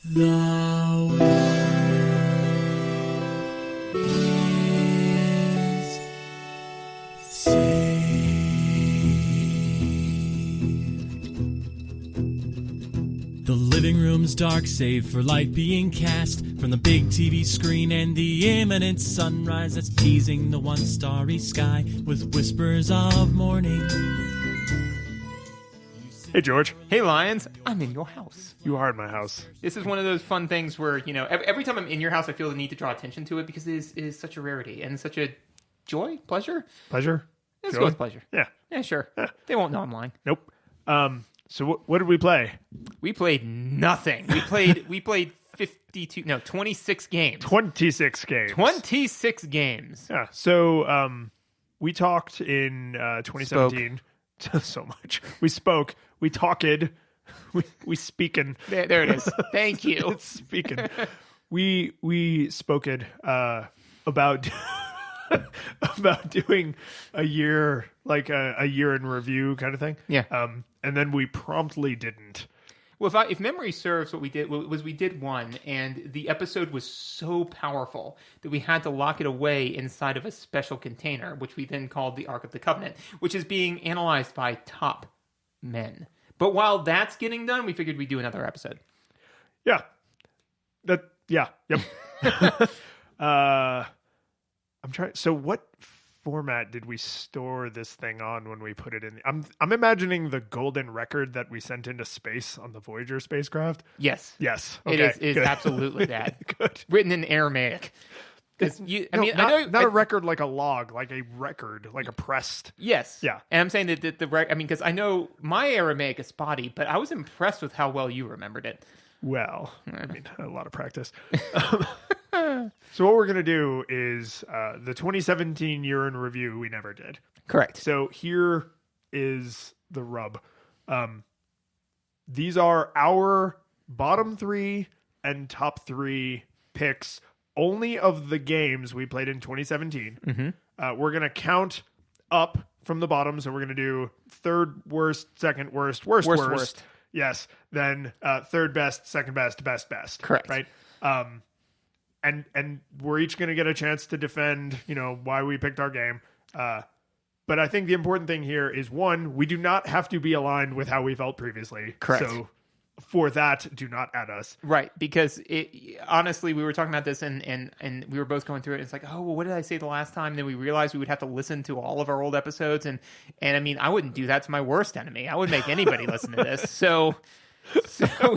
The world is saved. The living room's dark, save for light being cast from the big TV screen and the imminent sunrise that's teasing the one starry sky with whispers of morning. Hey, George. Hey, Lions. I'm in your house. You are in my house. This is one of those fun things where, you know, every time I'm in your house, I feel the need to draw attention to it because it is such a rarity and such a joy, pleasure. Pleasure? Let's Joy? go with pleasure. Yeah. Yeah, sure. They won't know I'm lying. Nope. So what did we play? We played nothing. We played 26 games. 26 games. 26 games. Yeah. So we talked in 2017. So much. We spoke. We talked. We speaking. There it is. Thank you. It's speaking. We spoken about about doing a year, like a year in review kind of thing. Yeah. And then we promptly didn't. Well, if memory serves, what we did was we did one, and the episode was so powerful that we had to lock it away inside of a special container, which we then called the Ark of the Covenant, which is being analyzed by top men. But while that's getting done, we figured we'd do another episode. Yeah. Yep. I'm trying. So what format did we store this thing on when we put it in? I'm imagining the golden record that we sent into space on the Voyager spacecraft. Yes. Yes. It Okay. is Good. absolutely that. Good. Written in Aramaic. Not a record like a log, like a record, like a pressed. Yes. Yeah. And I'm saying that because I know my Aramaic is spotty, but I was impressed with how well you remembered it. Well, I mean, a lot of practice. So what we're going to do is the 2017 year in review we never did. Correct. So here is the rub. These are our bottom 3 and top 3 picks only of the games we played in 2017. Mm-hmm. We're going to count up from the bottom. So we're going to do third worst, second worst, worst. Yes. Then third best, second best, best. Correct. Right. And we're each going to get a chance to defend, why we picked our game. But I think the important thing here is, one, we do not have to be aligned with how we felt previously. Correct. So for that, do not add us. Right, because honestly, we were talking about this and we were both going through it. It's like, oh, well, what did I say the last time? Then we realized we would have to listen to all of our old episodes. And I mean, I wouldn't do that to my worst enemy. I would make anybody listen to this. So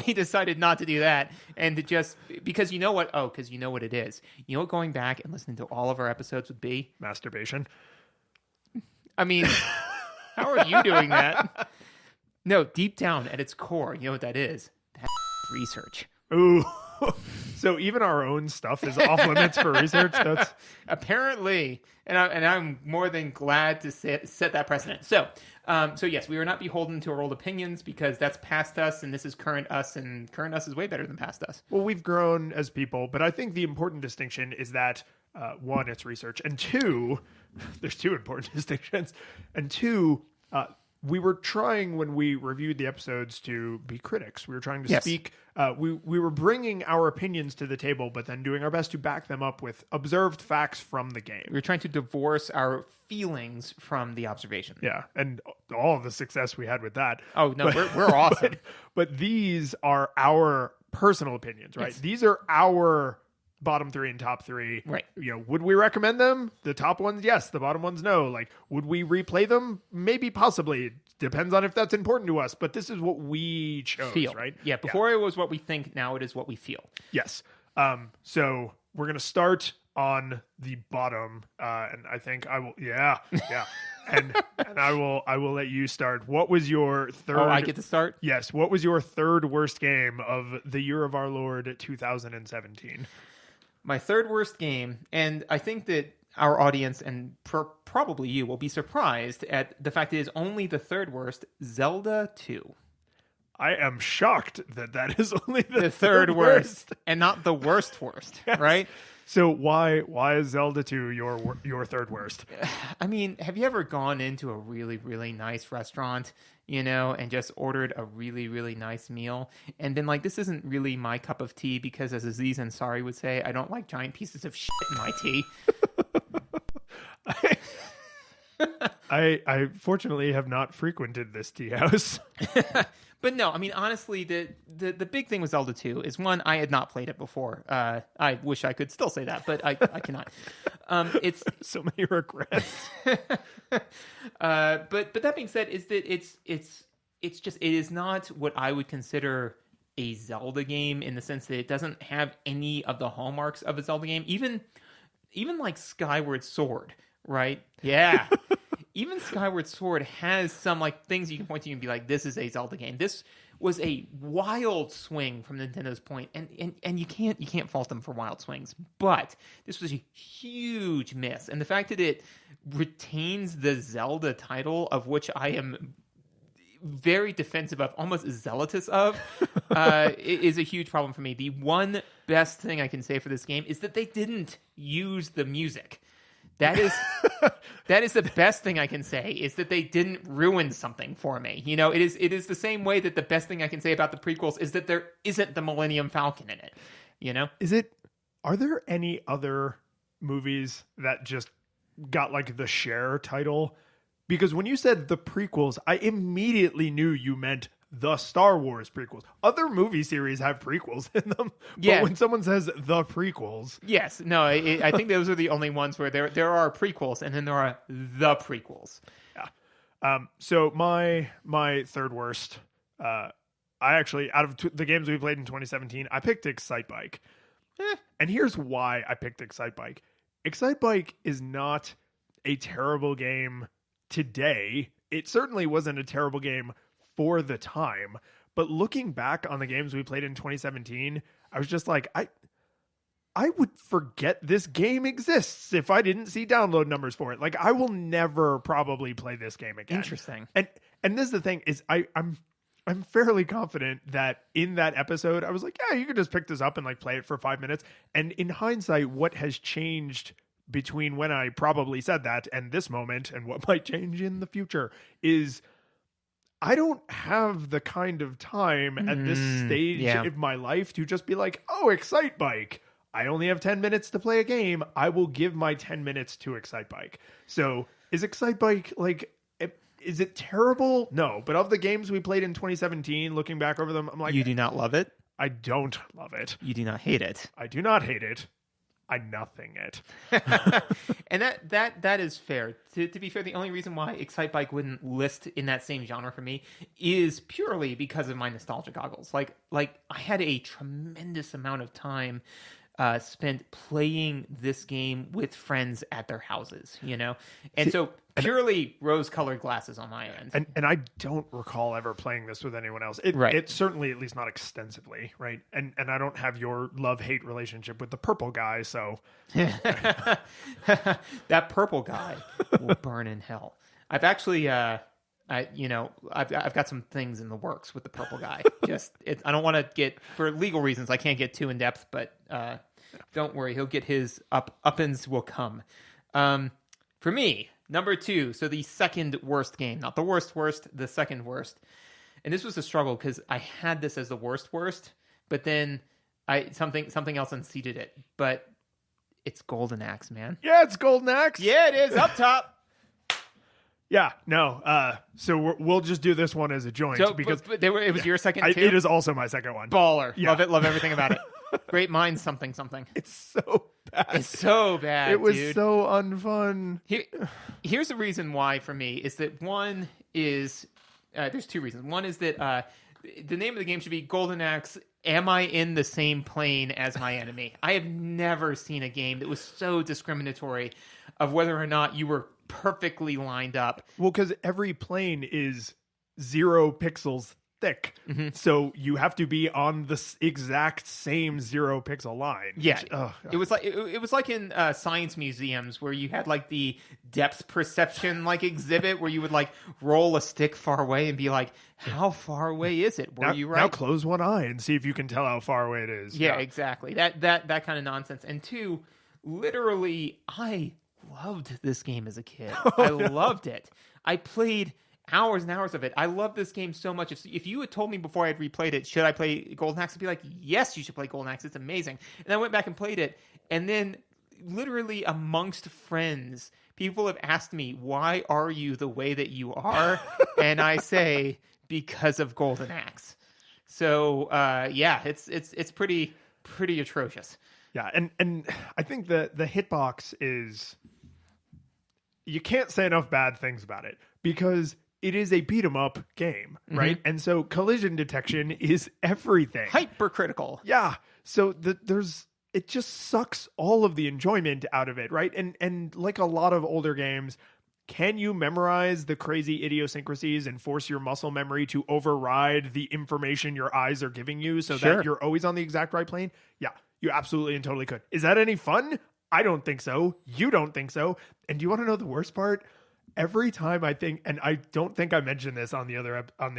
we decided not to do that. And to just, because you know what? Oh, because you know what it is. You know what going back and listening to all of our episodes would be? Masturbation. I mean, how are you doing that? No, deep down at its core, you know what that is? That's research. Ooh. So even our own stuff is off limits for research? That's apparently. And I'm more than glad to set that precedent. So yes, we are not beholden to our old opinions because that's past us and this is current us, and current us is way better than past us. Well, we've grown as people, but I think the important distinction is that one, it's research, and two, there's two important distinctions, and two, we were trying when we reviewed the episodes to be critics. We were trying to speak. We were bringing our opinions to the table, but then doing our best to back them up with observed facts from the game. We were trying to divorce our feelings from the observation. Yeah, and all of the success we had with that. Oh no, we're awesome. But these are our personal opinions, right? Yes. These are our bottom 3 and top 3. Right. Would we recommend them? The top ones, yes. The bottom ones, no. Like, would we replay them? Maybe, possibly. It depends on if that's important to us. But this is what we chose, right? Yeah. Before it was what we think. Now it is what we feel. Yes. So we're gonna start on the bottom, and I think I will. Yeah. and I will let you start. What was your third? Oh, I get to start. Yes. What was your third worst game of the year of our Lord 2017? My third worst game, and I think that our audience and probably you will be surprised at the fact it is only the third worst, Zelda 2. I am shocked that is only The third worst, and not the worst, Yes. right? So why is Zelda 2 your third worst? I mean, have you ever gone into a really, really nice restaurant, and just ordered a really, really nice meal and been like, this isn't really my cup of tea because, as Aziz Ansari would say, I don't like giant pieces of shit in my tea. I fortunately have not frequented this tea house. But no, I mean, honestly, the big thing with Zelda 2 is, one, I had not played it before. I wish I could still say that, but I cannot. It's So many regrets. but that being said, is that it is not what I would consider a Zelda game, in the sense that it doesn't have any of the hallmarks of a Zelda game. Even like Skyward Sword, right? Yeah. Even Skyward Sword has some like things you can point to and be like, this is a Zelda game. This was a wild swing from Nintendo's point, and you can't fault them for wild swings. But this was a huge miss, and the fact that it retains the Zelda title, of which I am very defensive of, almost zealotous of, is a huge problem for me. The one best thing I can say for this game is that they didn't use the music. That is the best thing I can say, is that they didn't ruin something for me. It is the same way that the best thing I can say about the prequels is that there isn't the Millennium Falcon in it. Are there any other movies that just got like the Cher title? Because when you said the prequels, I immediately knew you meant the Star Wars prequels. Other movie series have prequels in them. Yeah. But when someone says the prequels. Yes. No, I think those are the only ones where there are prequels, and then there are the prequels. Yeah. So my third worst, I actually, out of the games we played in 2017, I picked Excitebike. And here's why I picked Excitebike. Excitebike is not a terrible game today. It certainly wasn't a terrible game for the time, but looking back on the games we played in 2017, I was just like, I would forget this game exists if I didn't see download numbers for it. Like, I will never probably play this game again. Interesting. And this is the thing, is I'm fairly confident that in that episode I was like, yeah, you could just pick this up and like play it for 5 minutes. And in hindsight, what has changed between when I probably said that and this moment, and what might change in the future, is I don't have the kind of time at this stage of my life to just be like, oh, Excitebike. I only have 10 minutes to play a game. I will give my 10 minutes to Excitebike. So is Excitebike, like, is it terrible? No. But of the games we played in 2017, looking back over them, I'm like, you do not love it? I don't love it. You do not hate it? I do not hate it. I nothing it. And that is fair. To be fair, the only reason why Excitebike wouldn't list in that same genre for me is purely because of my nostalgia goggles. Like I had a tremendous amount of time spent playing this game with friends at their houses, and so purely rose-colored glasses on my end. And I don't recall ever playing this with anyone else. Right. It's certainly, at least not extensively, right? And I don't have your love-hate relationship with the purple guy, so That purple guy will burn in hell. I've actually I've got some things in the works with the purple guy. I don't want to get, for legal reasons, I can't get too in depth, but don't worry, he'll get his uppins will come. For me, number 2, so the second worst game, not the worst, the second worst. And this was a struggle because I had this as the worst, but then something else unseated it. But it's Golden Axe, man. yeah, it's Golden Axe. Yeah, it is up top. Yeah, no. So we'll just do this one as a joint, So, because it was your second too? it is also my second one. Baller. Yeah. Love it. Love everything about it. Great minds, something. It's so bad. It's so bad, It was dude. so unfun. Here's the reason why for me is that one is there's two reasons. One is that the name of the game should be Golden Axe. Am I in the same plane as my enemy? I have never seen a game that was so discriminatory of whether or not you were perfectly lined up. Well, because every plane is 0 pixels thick. So you have to be on the exact same 0 pixel line. Yeah, Which, it was like in science museums where you had like the depth perception like exhibit where you would like roll a stick far away and be like, how far away is it? Were you right? Now close one eye and see if you can tell how far away it is. Yeah, exactly. That kind of nonsense. And two, literally, I loved this game as a kid. I loved it. I played hours and hours of it. I love this game so much. If you had told me before I had replayed it, should I play Golden Axe? I'd be like, yes, you should play Golden Axe. It's amazing. And I went back and played it. And then literally amongst friends, people have asked me, why are you the way that you are? And I say, because of Golden Axe. So yeah, it's pretty atrocious. Yeah, and I think the hitbox is, you can't say enough bad things about it because it is a beat 'em up game, right? And so collision detection is everything. Hypercritical. Yeah. So it just sucks all of the enjoyment out of it, right? And like a lot of older games, can you memorize the crazy idiosyncrasies and force your muscle memory to override the information your eyes are giving you so that you're always on the exact right plane? Yeah, you absolutely and totally could. Is that any fun? I don't think so. You don't think so. And do you want to know the worst part? Every time I think, and I don't think I mentioned this on the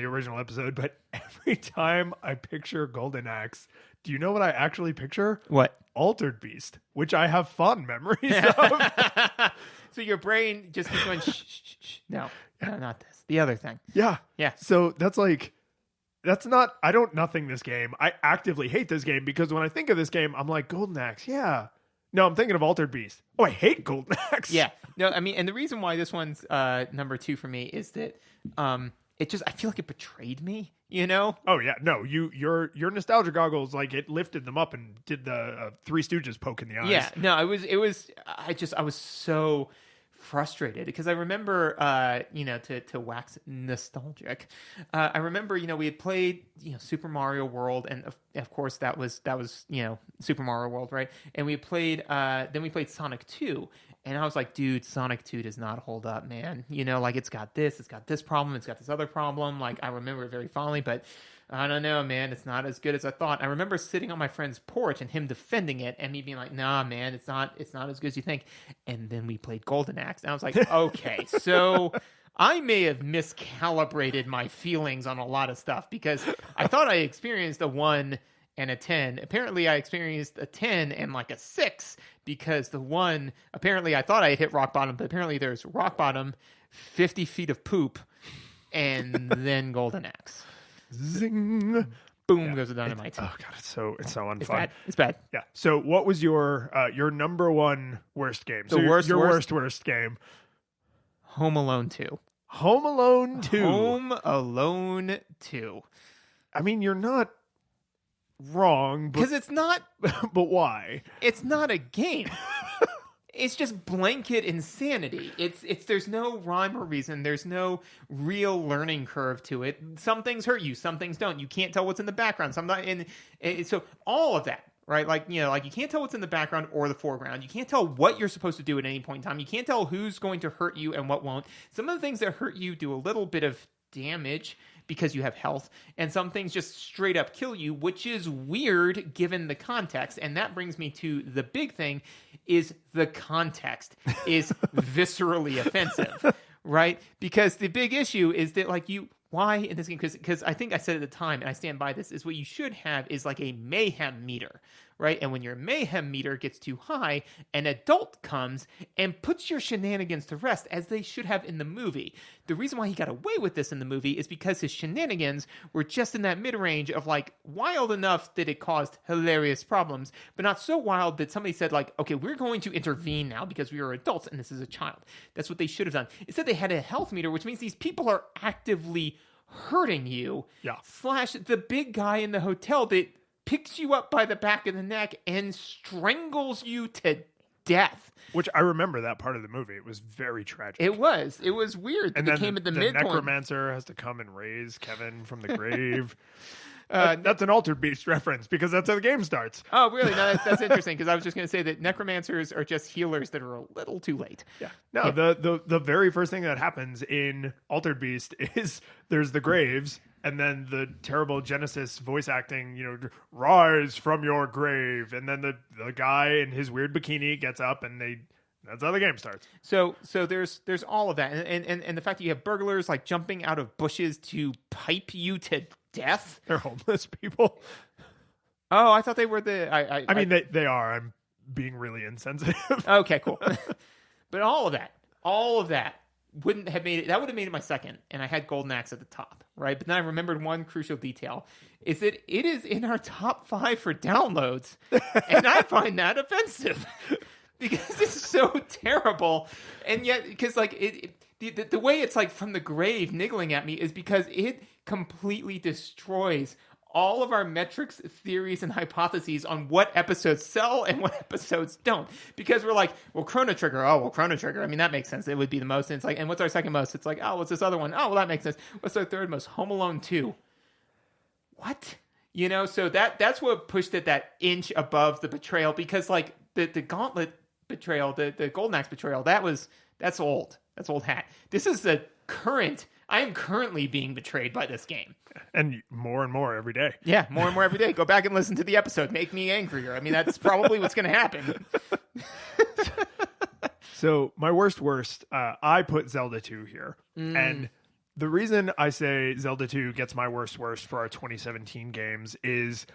original episode, but every time I picture Golden Axe, do you know what I actually picture? What? Altered Beast, which I have fond memories of. So your brain just keeps going, shh, shh, shh. No, not this. The other thing. Yeah. Yeah. So that's not, I don't nothing this game. I actively hate this game because when I think of this game, I'm like, Golden Axe, yeah. No, I'm thinking of Altered Beast. Oh, I hate Golden Axe. Yeah. No, I mean, and the reason why this one's number 2 for me is that I feel like it betrayed me, you know? Oh yeah, no, your nostalgia goggles, like, it lifted them up and did the Three Stooges poke in the eyes. Yeah, no, I was so frustrated because I remember, to wax nostalgic, I remember, we had played, Super Mario World, and of course that was Super Mario World, right? And we played, then we played Sonic 2, and I was like, dude, Sonic 2 does not hold up, man. Like it's got this problem, it's got this other problem. Like I remember it very fondly, but I don't know, man. It's not as good as I thought. I remember sitting on my friend's porch and him defending it, and me being like, "Nah, man, it's not as good as you think." And then we played Golden Axe, and I was like, "Okay, so I may have miscalibrated my feelings on a lot of stuff because I thought I experienced a 1 and a 10. Apparently, I experienced a 10 and like a 6 because the 1. Apparently, I thought I had hit rock bottom, but apparently there's rock bottom, 50 feet of poop, and then Golden Axe." Zing. Boom goes the dynamite. Oh god, it's so unfun. It's bad. Yeah. So what was your number one worst game? The worst game. Home Alone 2. Home Alone 2. Home Alone 2. I mean, you're not wrong, because it's not. But why? It's not a game. It's just blanket insanity. It's there's no rhyme or reason. There's no real learning curve to it. Some things hurt you, some things don't. You can't tell what's in the background. So all of that, right? Like you can't tell what's in the background or the foreground. You can't tell what you're supposed to do at any point in time. You can't tell who's going to hurt you and what won't. Some of the things that hurt you do a little bit of damage because you have health, and some things just straight up kill you, which is weird given the context. And that brings me to the big thing, is the context is viscerally offensive, right? Because the big issue is that why in this game, because I think I said at the time, and I stand by this, is what you should have is like a mayhem meter, right? And when your mayhem meter gets too high, an adult comes and puts your shenanigans to rest, as they should have in the movie. The reason why he got away with this in the movie is because his shenanigans were just in that mid-range of wild enough that it caused hilarious problems, but not so wild that somebody said okay, we're going to intervene now because we are adults and this is a child. That's what they should have done. Instead, they had a health meter, which means these people are actively hurting you. Yeah. / the big guy in the hotel that picks you up by the back of the neck and strangles you to death. Which I remember that part of the movie. It was very tragic. It was weird. And then then came at the midpoint. Necromancer has to come and raise Kevin from the grave. That's an Altered Beast reference because that's how the game starts. Oh, really? No, that's interesting because I was just going to say that necromancers are just healers that are a little too late. Yeah. No, the very first thing that happens in Altered Beast is there's the graves, and then the terrible Genesis voice acting, rise from your grave, and then the guy in his weird bikini gets up, and that's how the game starts. So there's all of that, and the fact that you have burglars like jumping out of bushes to pipe you to death. They're homeless people. Oh, I thought they were the. I mean, they are. I'm being really insensitive. Okay, cool. But all of that wouldn't have made it. That would have made it my second, and I had Golden Axe at the top, right? But then I remembered one crucial detail: is that it is in our top 5 for downloads, and I find that offensive because it's so terrible, and yet because like the way it's like from the grave niggling at me is because it completely destroys all of our metrics, theories, and hypotheses on what episodes sell and what episodes don't. Because we're like, well, Chrono Trigger. Oh, well, Chrono Trigger. I mean, that makes sense. It would be the most. And it's like, and what's our second most? It's like, oh, what's this other one? Oh, well, that makes sense. What's our third most? Home Alone 2. What? So that's what pushed it that inch above the Betrayal. Because like the Gauntlet Betrayal, the Golden Axe Betrayal, that's old. That's old hat. This is the current. I am currently being betrayed by this game. And more every day. Yeah, more and more every day. Go back and listen to the episode. Make me angrier. I mean, that's probably what's going to happen. So my worst, I put Zelda 2 here. And the reason I say Zelda 2 gets my worst for our 2017 games is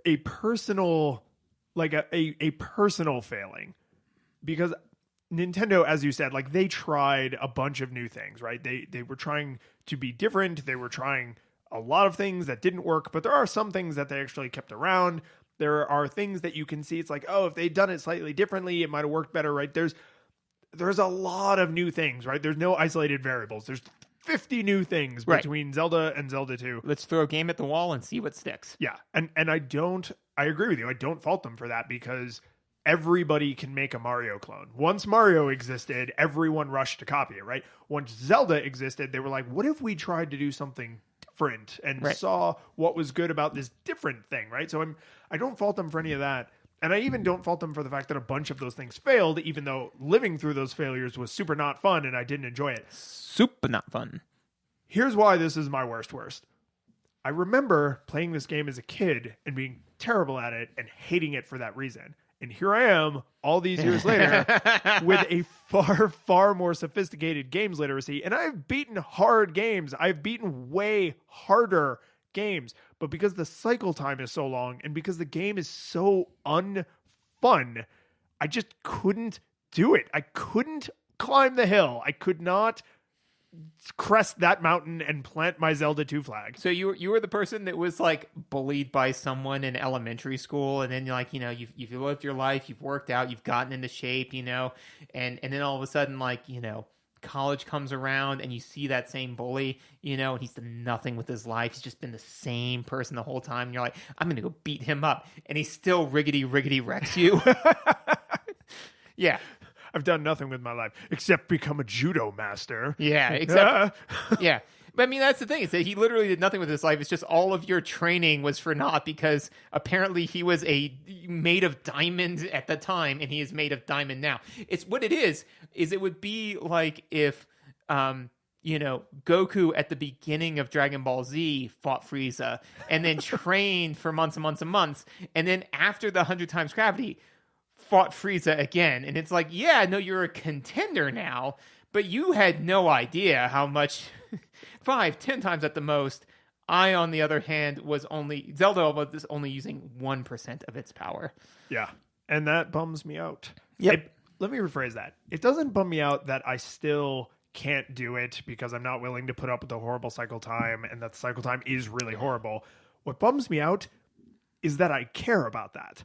a personal, like a personal failing. Because Nintendo, as you said, like they tried a bunch of new things, right? They were trying to be different. They were trying a lot of things that didn't work, but there are some things that they actually kept around. There are things that you can see. It's like, oh, if they'd done it slightly differently, it might have worked better, right? There's a lot of new things, right? There's no isolated variables. There's 50 new things between Zelda and Zelda 2. Let's throw a game at the wall and see what sticks. Yeah. And I agree with you. I don't fault them for that because everybody can make a Mario clone. Once Mario existed, everyone rushed to copy it, right? Once Zelda existed, they were like, what if we tried to do something different and saw what was good about this different thing, right? So I don't fault them for any of that. And I even don't fault them for the fact that a bunch of those things failed, even though living through those failures was super not fun and I didn't enjoy it. Super not fun. Here's why this is my worst. I remember playing this game as a kid and being terrible at it and hating it for that reason. And here I am all these years later with a far, far more sophisticated games literacy. And I've beaten hard games. I've beaten way harder games. But because the cycle time is so long and because the game is so unfun, I just couldn't do it. I couldn't climb the hill. I could not crest that mountain and plant my Zelda 2 flag. So you were the person that was like bullied by someone in elementary school, and then like you've lived your life, you've worked out, you've gotten into shape, and then all of a sudden like college comes around and you see that same bully, and he's done nothing with his life. He's just been the same person the whole time. And you're like, I'm gonna go beat him up, and he still riggedy wrecks you. Yeah. I've done nothing with my life except become a judo master. Yeah, except yeah. But I mean, that's the thing, is that he literally did nothing with his life. It's just all of your training was for naught because apparently he was made of diamond at the time and he is made of diamond now. It's what it is it would be like if Goku at the beginning of Dragon Ball Z fought Frieza and then trained for months and months and months, and then after the 100 times gravity fought Frieza again. And it's like, yeah, no, you're a contender now, but you had no idea how much 5-10 times at the most. I, on the other hand, Zelda was only using 1% of its power. Yeah. And that bums me out. Yep. Let me rephrase that. It doesn't bum me out that I still can't do it because I'm not willing to put up with the horrible cycle time and that the cycle time is really horrible. What bums me out is that I care about that.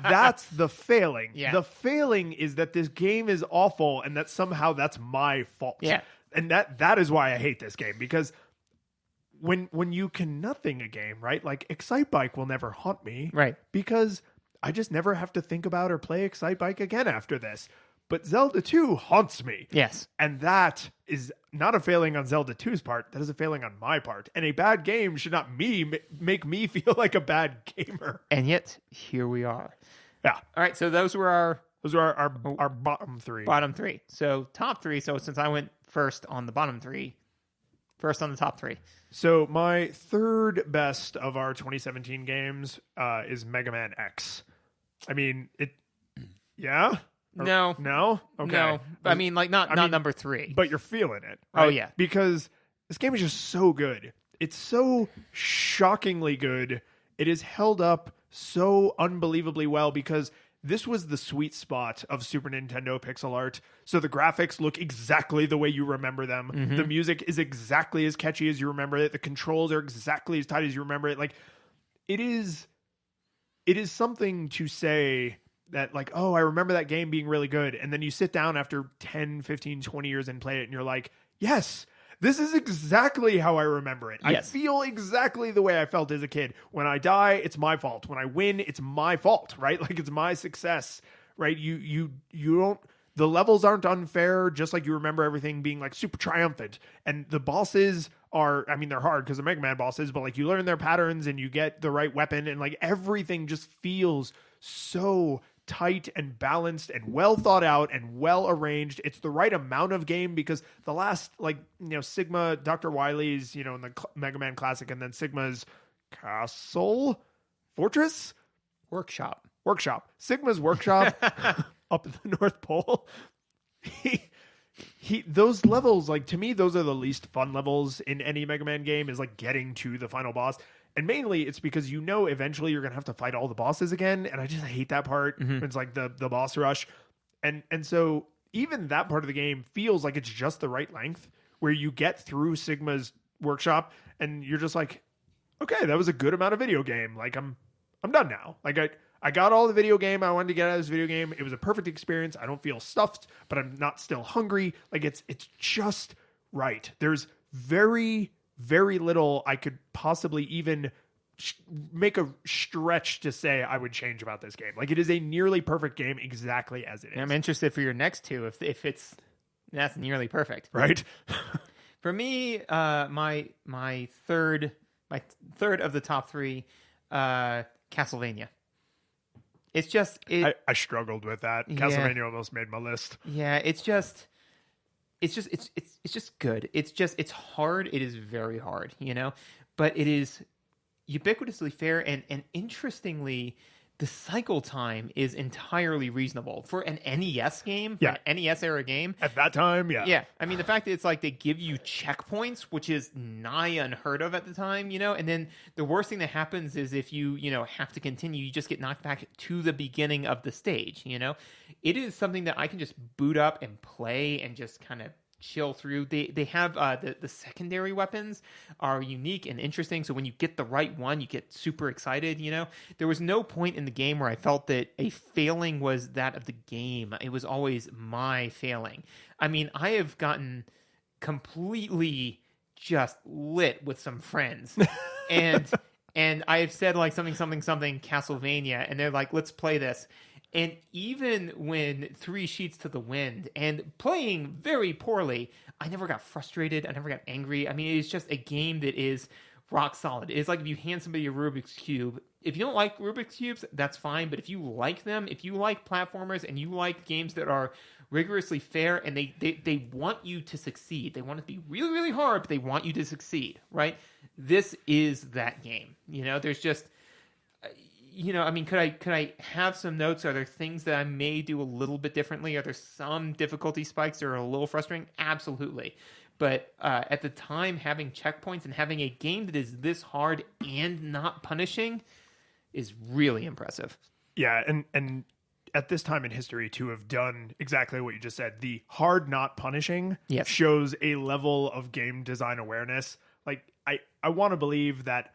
That's the failing. Yeah. The failing is that this game is awful and that somehow that's my fault. Yeah. And that is why I hate this game, because when you can nothing a game, right? Like Excitebike will never haunt me. Right. Because I just never have to think about or play Excitebike again after this. But Zelda 2 haunts me. Yes. And that is not a failing on Zelda 2's part. That is a failing on my part. And a bad game should not make me feel like a bad gamer. And yet, here we are. Yeah. All right, so those were our bottom three. Bottom three. So top three. So since I went first on the bottom three, First on the top 3. So my third best of our 2017 games is Mega Man X. I mean, yeah? No. No? Okay. No. I mean, like, not number 3. But you're feeling it, right? Oh, yeah. Because this game is just so good. It's so shockingly good. It is held up so unbelievably well because this was the sweet spot of Super Nintendo pixel art. So the graphics look exactly the way you remember them. Mm-hmm. The music is exactly as catchy as you remember it. The controls are exactly as tight as you remember it. Like, it is something to say that, like, oh, I remember that game being really good. And then you sit down after 10, 15, 20 years and play it and you're like, yes, this is exactly how I remember it. Yes. I feel exactly the way I felt as a kid. When I die, it's my fault. When I win, it's my fault, right? Like, it's my success, right? You don't, the levels aren't unfair, just like you remember everything being like super triumphant. And the bosses are, I mean, they're hard because they're Mega Man bosses, but like you learn their patterns and you get the right weapon and like everything just feels so tight and balanced and well thought out and well arranged. It's the right amount of game because the last, like, you know, Sigma, Dr. Wily's, you know, in the Mega Man Classic, and then Sigma's Castle Fortress Workshop. Sigma's Workshop up at the North Pole. Those levels, like, to me, those are the least fun levels in any Mega Man game, is like getting to the final boss. And mainly it's because you know eventually you're going to have to fight all the bosses again. And I just hate that part. Mm-hmm. It's like the boss rush. And so even that part of the game feels like it's just the right length where you get through Sigma's Workshop and you're just like, okay, that was a good amount of video game. Like, I'm done now. Like, I got all the video game I wanted to get out of this video game. It was a perfect experience. I don't feel stuffed, but I'm not still hungry. Like, it's just right. There's very, very little I could possibly even make a stretch to say I would change about this game. Like, it is a nearly perfect game exactly as it is. I'm interested for your next 2 if that's nearly perfect. Right? For me, my third of the top 3, Castlevania. It's just I struggled with that. Yeah. Castlevania almost made my list. Yeah, it's just good. It's hard. It is very hard, you know, but it is ubiquitously fair and interestingly, the cycle time is entirely reasonable for an NES game, Yeah. an NES era game. At that time, yeah. Yeah, I mean, the fact that it's like they give you checkpoints, which is nigh unheard of at the time, you know, and then the worst thing that happens is if you have to continue, you just get knocked back to the beginning of the stage, you know. It is something that I can just boot up and play and just kind of chill through. They have the secondary weapons are unique and interesting, so when you get the right one you get super excited, you know. There was no point in the game where I felt that a failing was that of the game. It was always my failing. I mean, I have gotten completely just lit with some friends and I have said like something Castlevania, and they're like, let's play this. And even when 3 sheets to the wind and playing very poorly, I never got frustrated. I never got angry. I mean, it is just a game that is rock solid. It's like if you hand somebody a Rubik's Cube. If you don't like Rubik's Cubes, that's fine. But if you like them, if you like platformers and you like games that are rigorously fair and they want you to succeed, they want it to be really, really hard, but they want you to succeed, right? This is that game. You know, there's just... I mean, could I have some notes? Are there things that I may do a little bit differently? Are there some difficulty spikes that are a little frustrating? Absolutely. But at the time, having checkpoints and having a game that is this hard and not punishing is really impressive. Yeah, and at this time in history to have done exactly what you just said, the hard not punishing Yes. shows a level of game design awareness. Like, I want to believe that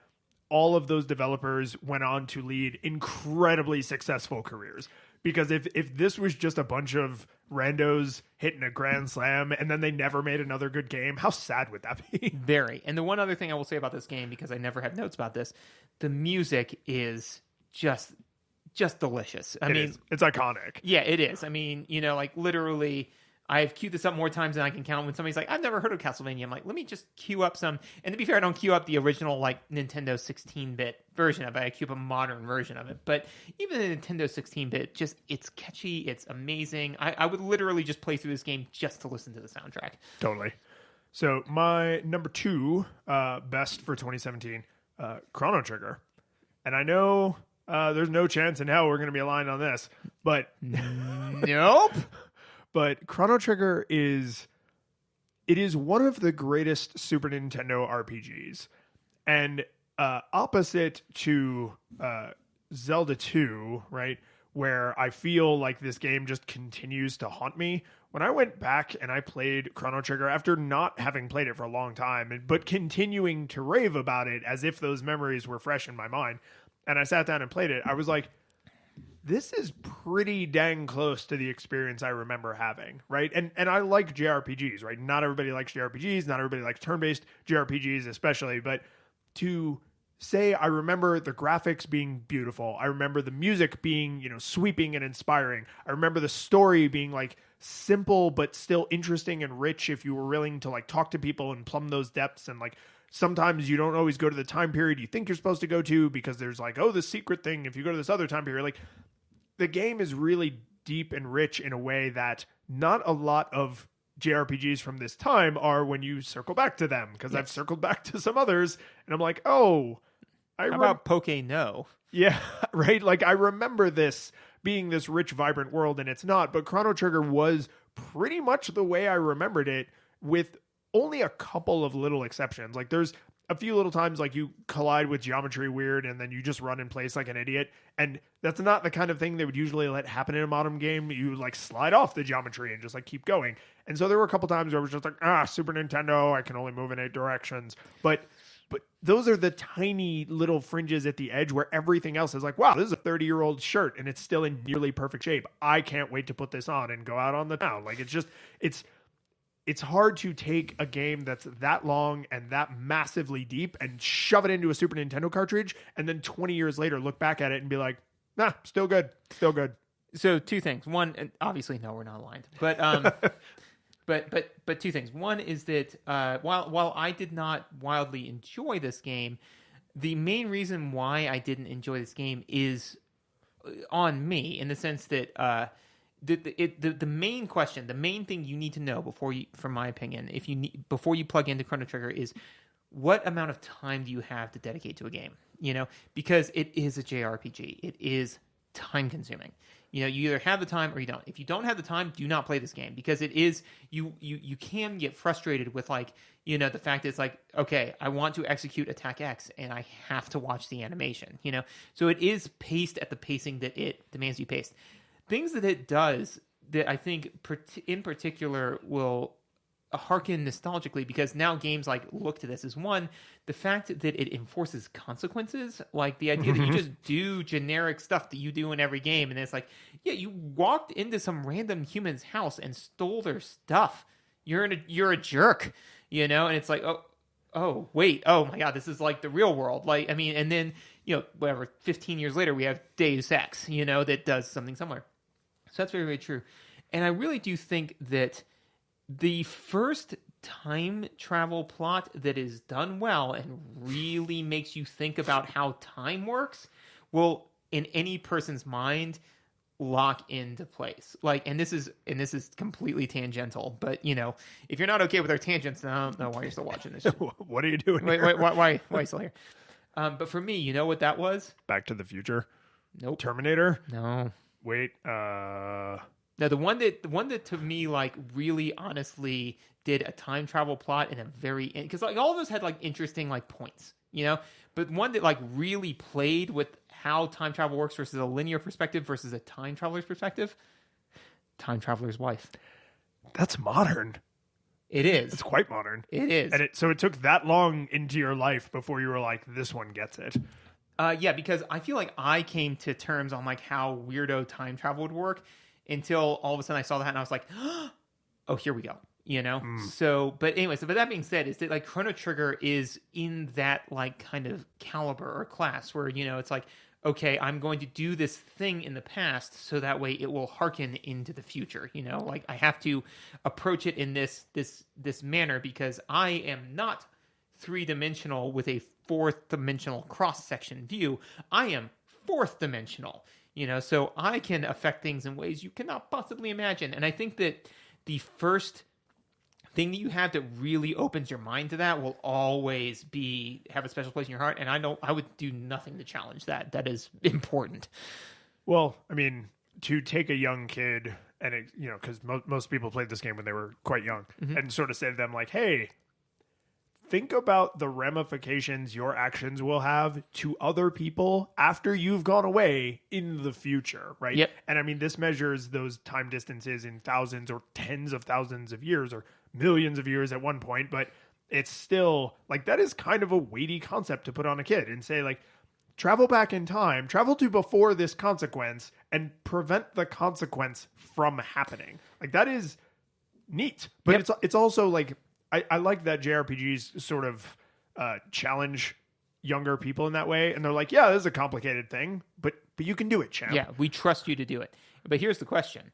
all of those developers went on to lead incredibly successful careers. Because if this was just a bunch of randos hitting a grand slam and then they never made another good game, how sad would that be? Very. And the one other thing I will say about this game, because I never had notes about this, the music is just delicious. I mean, it's iconic. Yeah, it is. I mean, like literally... I've queued this up more times than I can count. When somebody's like, I've never heard of Castlevania, I'm like, let me just queue up some. And to be fair, I don't queue up the original like Nintendo 16-bit version of it. I queue up a modern version of it. But even the Nintendo 16-bit, just it's catchy, it's amazing. I would literally just play through this game just to listen to the soundtrack. Totally. So my number 2 best for 2017, Chrono Trigger. And I know there's no chance in hell we're going to be aligned on this, but Nope. but Chrono Trigger is one of the greatest Super Nintendo RPGs. And opposite to Zelda 2, right, where I feel like this game just continues to haunt me, when I went back and I played Chrono Trigger after not having played it for a long time, but continuing to rave about it as if those memories were fresh in my mind, and I sat down and played it, I was like, this is pretty dang close to the experience I remember having, right? And I like JRPGs, right? Not everybody likes JRPGs, not everybody likes turn-based JRPGs especially, but to say I remember the graphics being beautiful, I remember the music being, sweeping and inspiring, I remember the story being like simple but still interesting and rich if you were willing to like talk to people and plumb those depths, and like sometimes you don't always go to the time period you think you're supposed to go to because there's like, oh, the secret thing if you go to this other time period. Like, the game is really deep and rich in a way that not a lot of JRPGs from this time are when you circle back to them, because I've circled back to some others and I'm like, oh, How about Poke No? Yeah, right? Like, I remember this being this rich, vibrant world, and it's not. But Chrono Trigger was pretty much the way I remembered it, with only a couple of little exceptions. Like, there's a few little times like you collide with geometry weird and then you just run in place like an idiot, and that's not the kind of thing they would usually let happen in a modern game. You like slide off the geometry and just like keep going. And so there were a couple times where I was just like, Super Nintendo, I can only move in 8 directions. But those are the tiny little fringes at the edge where everything else is like, wow, this is a 30-year-old shirt and it's still in nearly perfect shape. I can't wait to put this on and go out on the town. Like, it's hard to take a game that's that long and that massively deep and shove it into a Super Nintendo cartridge and then 20 years later look back at it and be like, nah, still good. So 2 things. One, and obviously, no, we're not aligned. But but 2 things. One is that while I did not wildly enjoy this game, the main reason why I didn't enjoy this game is on me, in the sense that the main question, the main thing you need to know before you, from my opinion, before you plug into Chrono Trigger, is what amount of time do you have to dedicate to a game? Because it is a JRPG. It is time consuming. You either have the time or you don't. If you don't have the time, do not play this game, because it is, you can get frustrated with the fact that it's like, okay, I want to execute attack X and I have to watch the animation, So it is paced at the pacing that it demands you paced. Things that it does that I think in particular will hearken nostalgically, because now games like look to this, is one, the fact that it enforces consequences, like the idea that you just do generic stuff that you do in every game, and it's like, yeah, you walked into some random human's house and stole their stuff, you're a jerk, and it's like, oh wait, oh my god, this is like the real world. Like, I mean, and then whatever, 15 years later we have Deus Ex, that does something similar. So that's very, very true. And I really do think that the first time travel plot that is done well and really makes you think about how time works will, in any person's mind, lock into place. Like, and this is completely tangential, but if you're not okay with our tangents, then I don't know why you're still watching this. What are you doing Wait, here? why are you still here? But for me, you know what that was? Back to the Future? Nope. Terminator? No. Wait, No, the one that to me, like, really honestly did a time travel plot in a very, because like all of those had like interesting like points, but one that like really played with how time travel works versus a linear perspective versus a time traveler's perspective. Time Traveler's Wife. That's modern. It is. It's quite modern. It is. And so it took that long into your life before you were like, this one gets it. Yeah, because I feel like I came to terms on like how weirdo time travel would work until all of a sudden I saw that and I was like, oh, here we go. So, but anyways, but that being said, is that like Chrono Trigger is in that like kind of caliber or class where, it's like, okay, I'm going to do this thing in the past so that way it will hearken into the future. Like I have to approach it in this manner because I am not 3-dimensional with a 4th-dimensional cross-section view. I am 4th-dimensional, so I can affect things in ways you cannot possibly imagine. And I think that the first thing that you have that really opens your mind to that will always have a special place in your heart. And I would do nothing to challenge that. That is important. Well, I mean, to take a young kid and, because most people played this game when they were quite young, and sort of say to them like, hey, think about the ramifications your actions will have to other people after you've gone away in the future, right? Yep. And I mean, this measures those time distances in thousands or tens of thousands of years or millions of years at one point, but it's still like that is kind of a weighty concept to put on a kid and say like, travel back in time, travel to before this consequence and prevent the consequence from happening. Like that is neat, but it's also like, I like that JRPGs sort of challenge younger people in that way. And they're like, yeah, this is a complicated thing, but you can do it, champ. Yeah, we trust you to do it. But here's the question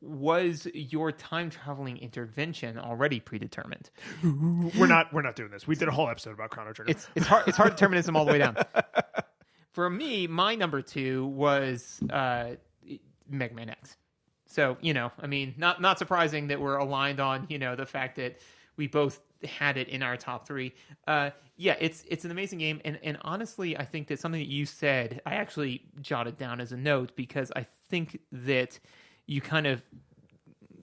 was your time traveling intervention already predetermined? We're not doing this. We did a whole episode about Chrono Trigger. It's hard determinism all the way down. For me, my number 2 was Mega Man X. So, I mean, not surprising that we're aligned on, the fact that we both had it in our top 3. Yeah, it's an amazing game. And honestly, I think that something that you said, I actually jotted down as a note because I think that you kind of,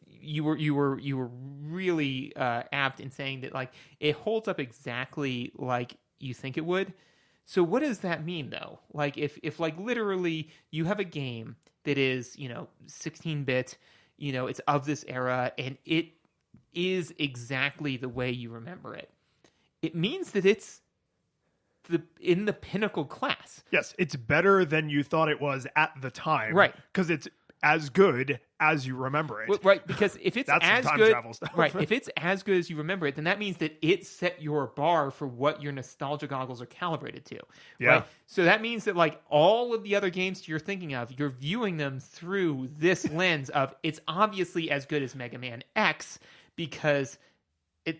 you were really apt in saying that like it holds up exactly like you think it would. So what does that mean though? Like if like literally you have a game that is, 16-bit, it's of this era and it is exactly the way you remember it. It means that it's in the pinnacle class. Yes, it's better than you thought it was at the time. Right. Because it's as good as you remember it. Well, right, because if it's That's as some time good, travel stuff. right, if it's as good as you remember it, then that means that it set your bar for what your nostalgia goggles are calibrated to. Yeah. Right? So that means that like all of the other games you're thinking of, you're viewing them through this lens of it's obviously as good as Mega Man X because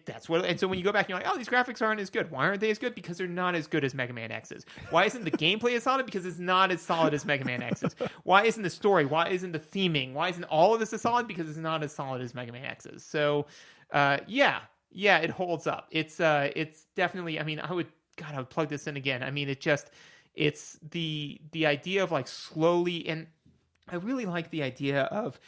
that's what. And so when you go back and you're like, oh, these graphics aren't as good. Why aren't they as good? Because they're not as good as Mega Man X's. Why isn't the gameplay as solid? Because it's not as solid as Mega Man X's. Why isn't the story? Why isn't the theming? Why isn't all of this as solid? Because it's not as solid as Mega Man X's. So, yeah, it holds up. It's definitely. I mean, I would plug this in again. I mean, it's the idea of like slowly, and I really like the idea of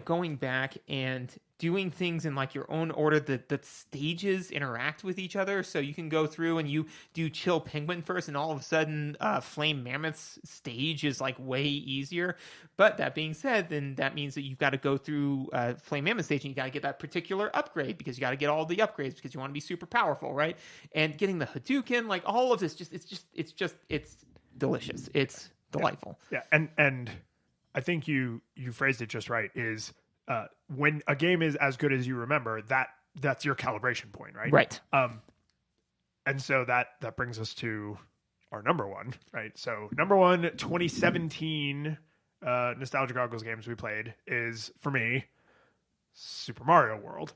going back and doing things in like your own order that stages interact with each other. So you can go through and you do Chill Penguin first and all of a sudden Flame Mammoth's stage is like way easier. But that being said, then that means that you've got to go through Flame Mammoth stage and you got to get that particular upgrade because you got to get all the upgrades because you want to be super powerful, right? And getting the Hadouken, like all of this, it's delicious. It's delightful. Yeah. And I think you phrased it just right is when a game is as good as you remember, that's your calibration point, right? Right. And so that brings us to our number 1, right? So number 1, 2017 Nostalgia Goggles games we played is, for me, Super Mario World.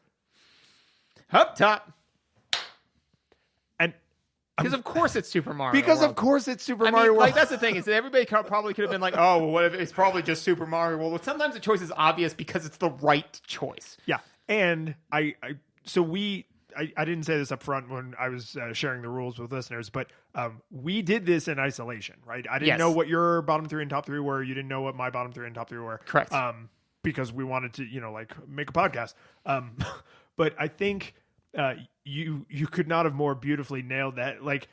Up top. And because of course it's Super Mario because World. Of course it's Super I Mario mean, World. like that's the thing is that everybody probably could have been like, oh, well, what if it's probably just Super Mario World. But sometimes the choice is obvious because it's the right choice. Yeah, and I didn't say this up front when I was sharing the rules with listeners, but we did this in isolation, right? I didn't know what your bottom 3 and top 3 were. You didn't know what my bottom 3 and top 3 were. Correct. Because we wanted to, make a podcast. But I think you could not have more beautifully nailed that. Like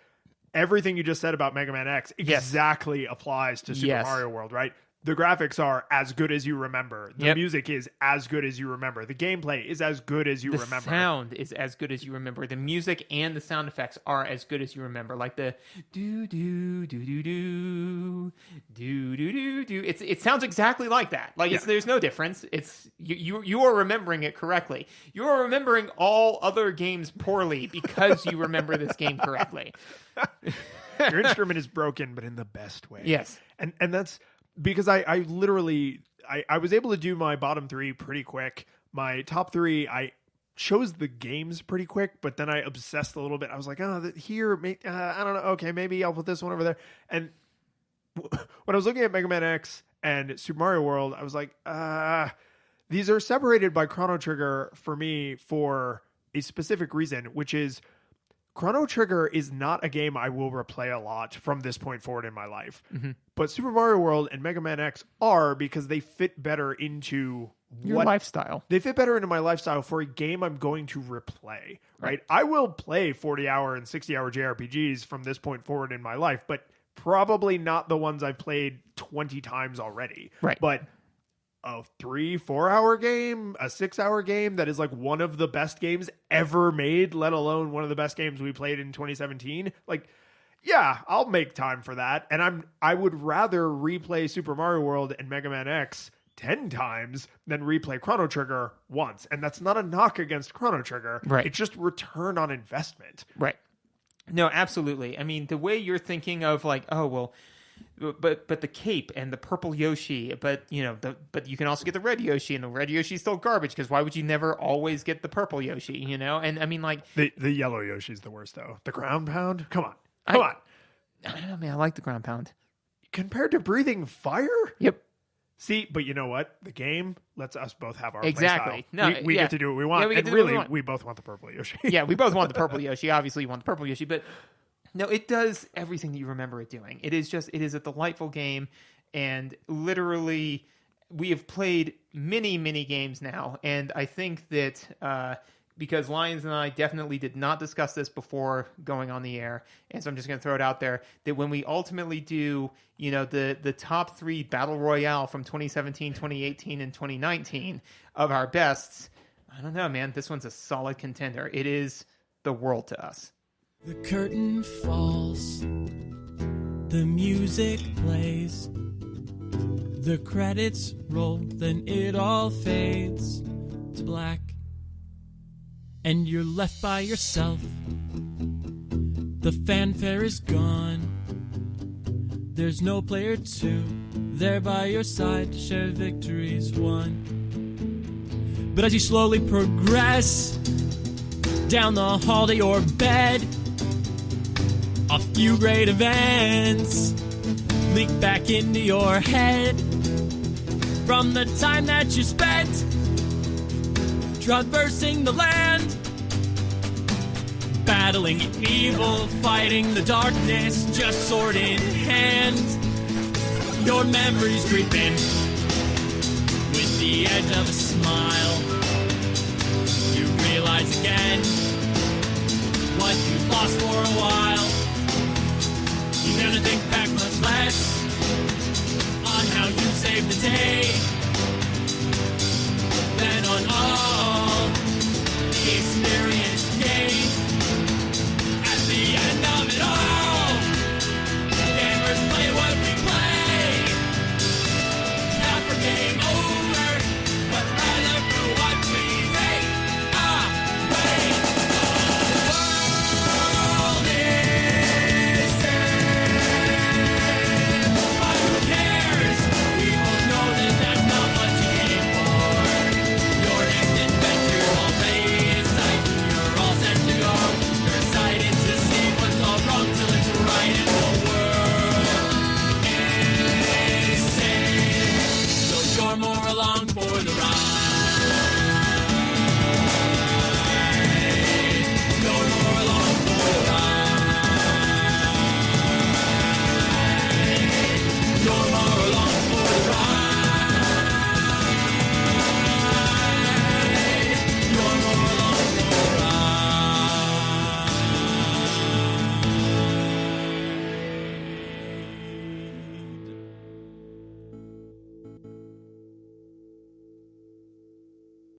everything you just said about Mega Man X exactly applies to Super Mario World, right? The graphics are as good as you remember. The music is as good as you remember. The gameplay is as good as you remember. The sound is as good as you remember. The music and the sound effects are as good as you remember. Like the do do do do do do do do do. It sounds exactly like that. Like there's no difference. It's you are remembering it correctly. You are remembering all other games poorly because you remember this game correctly. Your instrument is broken, but in the best way. Yes, and that's. Because I literally was able to do my bottom 3 pretty quick. My top 3, I chose the games pretty quick, but then I obsessed a little bit. I was like, I don't know. Okay, maybe I'll put this one over there. And when I was looking at Mega Man X and Super Mario World, I was like, these are separated by Chrono Trigger for me for a specific reason, which is Chrono Trigger is not a game I will replay a lot from this point forward in my life. But Super Mario World and Mega Man X are, because they fit better into Your lifestyle. They fit better into my lifestyle for a game I'm going to replay, right? I will play 40-hour and 60-hour JRPGs from this point forward in my life, but probably not the ones I've played 20 times already. Right. But a 3-4 hour game, a 6-hour game that is like one of the best games ever made, let alone one of the best games we played in 2017. Like, yeah, I'll make time for that. And I would rather replay Super Mario World and Mega Man X 10 times than replay Chrono Trigger once. And that's not a knock against Chrono Trigger. Right. It's just return on investment. Right. No, absolutely. I mean, the way you're thinking of like, oh, well, but the cape and the purple Yoshi, but but you can also get the red Yoshi, and the red Yoshi is still garbage, because why would you never always get the purple Yoshi? And I mean, like the yellow Yoshi's the worst though. The ground pound, come on. I don't know, man. I like the ground pound compared to breathing fire. Yep. See, but you know what? The game lets us both have our exactly. play style. No, we get to do what we want, we and really, we both want the purple Yoshi. Yeah, we both want the purple Yoshi. Obviously, you want the purple Yoshi, but. No, it does everything that you remember it doing. It is a delightful game, and literally, we have played many, many games now, and I think that because Lions and I definitely did not discuss this before going on the air, and so I'm just going to throw it out there, that when we ultimately do, the top 3 Battle Royale from 2017, 2018, and 2019 of our bests, I don't know, man, this one's a solid contender. It is the world to us. The curtain falls, the music plays, the credits roll, then it all fades to black, and you're left by yourself. The fanfare is gone, there's no player 2 there by your side to share victories won. But as you slowly progress down the hall to your bed, a few great events leak back into your head from the time that you spent traversing the land, battling evil, fighting the darkness, just sword in hand. Your memories creeping with the edge of a smile. You realize again what you lost for a while.